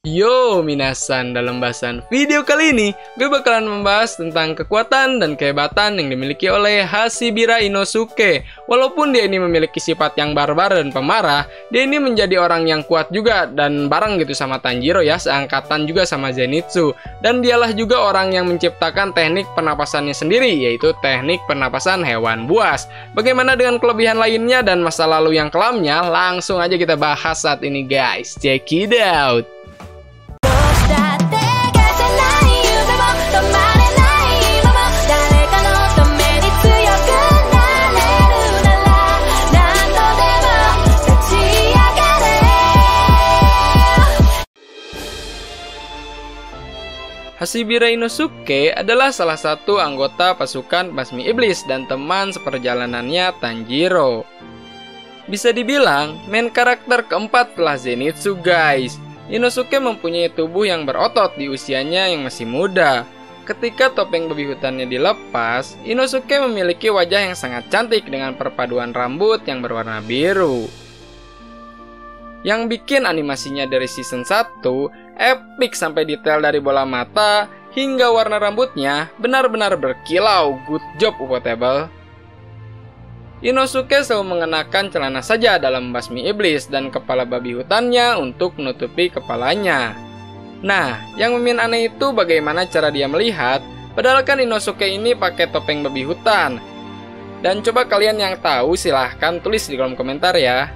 Yo minasan, dalam bahasan video kali ini gue bakalan membahas tentang kekuatan dan kehebatan yang dimiliki oleh Hashibira Inosuke. Walaupun dia ini memiliki sifat yang barbar dan pemarah, dia ini menjadi orang yang kuat juga dan bareng gitu sama Tanjiro ya, seangkatan juga sama Zenitsu. Dan dialah juga orang yang menciptakan teknik pernapasannya sendiri, yaitu teknik pernapasan hewan buas. Bagaimana dengan kelebihan lainnya dan masa lalu yang kelamnya? Langsung aja kita bahas saat ini guys, check it out. Hashibira Inosuke adalah salah satu anggota pasukan Basmi Iblis dan teman seperjalanannya Tanjiro. Bisa dibilang main karakter keempat setelah Zenitsu guys. Inosuke mempunyai tubuh yang berotot di usianya yang masih muda. Ketika topeng babi hutannya dilepas, Inosuke memiliki wajah yang sangat cantik dengan perpaduan rambut yang berwarna biru. Yang bikin animasinya dari season 1 epic sampai detail dari bola mata hingga warna rambutnya benar-benar berkilau. Good job Ufotable. Inosuke selalu mengenakan celana saja dalam Basmi Iblis dan kepala babi hutannya untuk menutupi kepalanya. Nah, yang mimin aneh itu bagaimana cara dia melihat, padahal kan Inosuke ini pakai topeng babi hutan. Dan coba kalian yang tahu silahkan tulis di kolom komentar ya.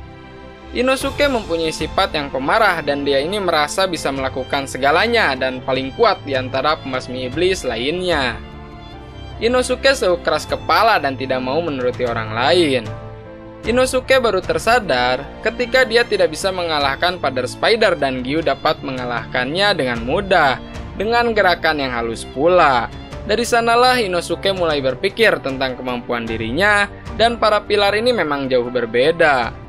Inosuke mempunyai sifat yang pemarah dan dia ini merasa bisa melakukan segalanya dan paling kuat di antara pembasmi iblis lainnya. Inosuke selalu keras kepala dan tidak mau menuruti orang lain. Inosuke baru tersadar ketika dia tidak bisa mengalahkan Father Spider dan Gyu dapat mengalahkannya dengan mudah dengan gerakan yang halus pula. Dari sanalah Inosuke mulai berpikir tentang kemampuan dirinya dan para pilar ini memang jauh berbeda.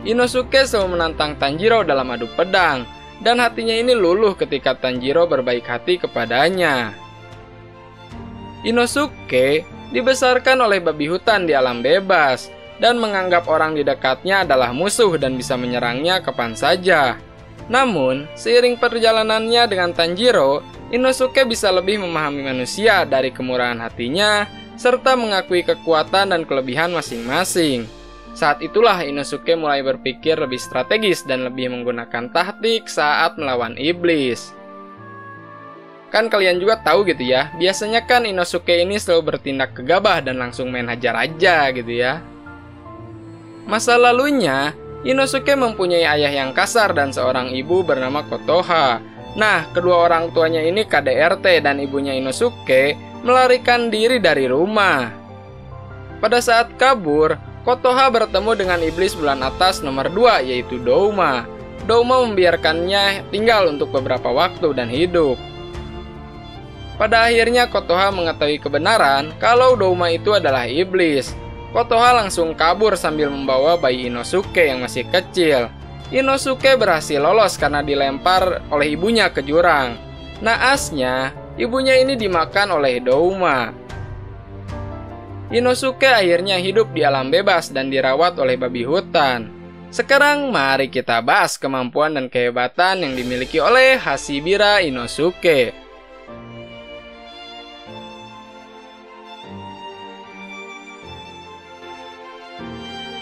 Inosuke selalu menantang Tanjiro dalam adu pedang, dan hatinya ini luluh ketika Tanjiro berbaik hati kepadanya. Inosuke dibesarkan oleh babi hutan di alam bebas, dan menganggap orang di dekatnya adalah musuh dan bisa menyerangnya kapan saja. Namun, seiring perjalanannya dengan Tanjiro, Inosuke bisa lebih memahami manusia dari kemurahan hatinya, serta mengakui kekuatan dan kelebihan masing-masing. Saat itulah Inosuke mulai berpikir lebih strategis dan lebih menggunakan taktik saat melawan iblis. Kan kalian juga tahu gitu ya, biasanya kan Inosuke ini selalu bertindak gegabah dan langsung main hajar aja gitu ya. Masa lalunya, Inosuke mempunyai ayah yang kasar dan seorang ibu bernama Kotoha. Nah, kedua orang tuanya ini KDRT dan ibunya Inosuke melarikan diri dari rumah. Pada saat kabur, Kotoha bertemu dengan iblis bulan atas nomor 2 yaitu Douma. Douma membiarkannya tinggal untuk beberapa waktu dan hidup. Pada akhirnya Kotoha mengetahui kebenaran kalau Douma itu adalah iblis. Kotoha langsung kabur sambil membawa bayi Inosuke yang masih kecil. Inosuke berhasil lolos karena dilempar oleh ibunya ke jurang. Naasnya, ibunya ini dimakan oleh Douma. Inosuke akhirnya hidup di alam bebas dan dirawat oleh babi hutan. Sekarang mari kita bahas kemampuan dan kehebatan yang dimiliki oleh Hashibira Inosuke.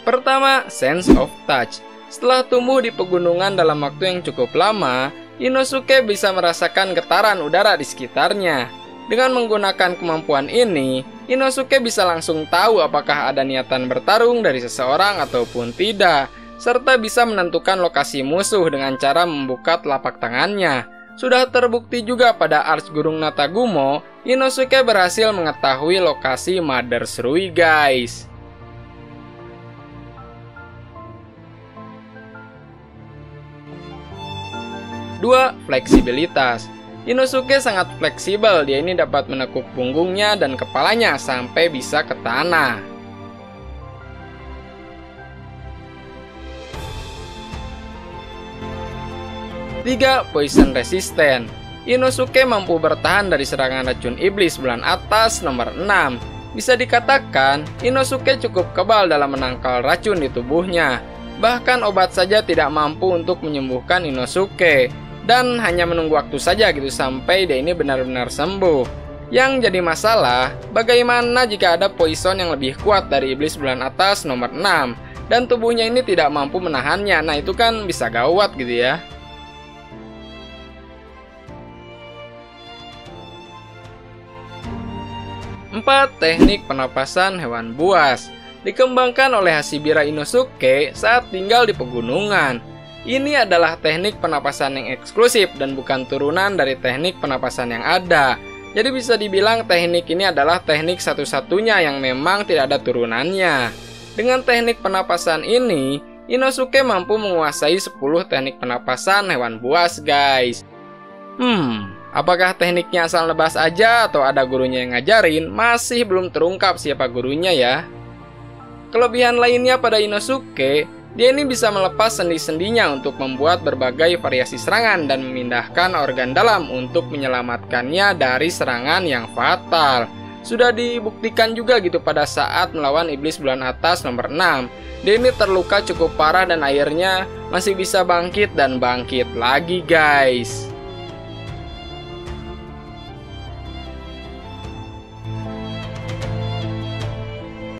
Pertama, sense of touch. Setelah tumbuh di pegunungan dalam waktu yang cukup lama, Inosuke bisa merasakan getaran udara di sekitarnya. Dengan menggunakan kemampuan ini, Inosuke bisa langsung tahu apakah ada niatan bertarung dari seseorang ataupun tidak, serta bisa menentukan lokasi musuh dengan cara membuka telapak tangannya. Sudah terbukti juga pada Arch Gurung Natagumo, Inosuke berhasil mengetahui lokasi Mother's Rui guys. Dua, fleksibilitas. Inosuke sangat fleksibel, dia ini dapat menekuk punggungnya dan kepalanya sampai bisa ke tanah. 3. Poison resistant. Inosuke mampu bertahan dari serangan racun iblis bulan atas nomor 6. Bisa dikatakan, Inosuke cukup kebal dalam menangkal racun di tubuhnya. Bahkan obat saja tidak mampu untuk menyembuhkan Inosuke. dan hanya menunggu waktu saja gitu sampai dia ini benar-benar sembuh. Yang jadi masalah, bagaimana jika ada poison yang lebih kuat dari iblis bulan atas nomor 6 dan tubuhnya ini tidak mampu menahannya? Nah, itu kan bisa gawat gitu ya. Empat, teknik penapasan hewan buas. Dikembangkan oleh Hashibira Inosuke saat tinggal di pegunungan. Ini adalah teknik penapasan yang eksklusif dan bukan turunan dari teknik penapasan yang ada. Jadi bisa dibilang teknik ini adalah teknik satu-satunya yang memang tidak ada turunannya. Dengan teknik penapasan ini, Inosuke mampu menguasai 10 teknik penapasan hewan buas, guys. Apakah tekniknya asal nebas aja atau ada gurunya yang ngajarin? Masih belum terungkap siapa gurunya ya. Kelebihan lainnya pada Inosuke, dia ini bisa melepas sendi-sendinya untuk membuat berbagai variasi serangan dan memindahkan organ dalam untuk menyelamatkannya dari serangan yang fatal. Sudah dibuktikan juga gitu pada saat melawan iblis bulan atas nomor 6. Dia ini terluka cukup parah dan akhirnya masih bisa bangkit dan bangkit lagi, guys.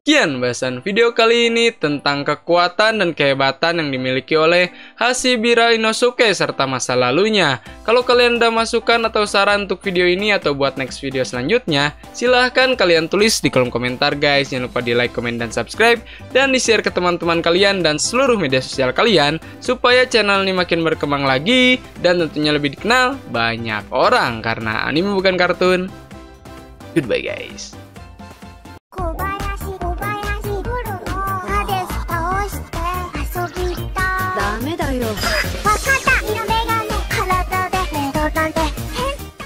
Sekian bahasan video kali ini tentang kekuatan dan kehebatan yang dimiliki oleh Hashibira Inosuke serta masa lalunya. Kalau kalian ada masukan atau saran untuk video ini atau buat next video selanjutnya, silahkan kalian tulis di kolom komentar, guys. Jangan lupa di like, komen, dan subscribe, dan di share ke teman-teman kalian dan seluruh media sosial kalian supaya channel ini makin berkembang lagi dan tentunya lebih dikenal banyak orang karena anime bukan kartun. Goodbye, guys.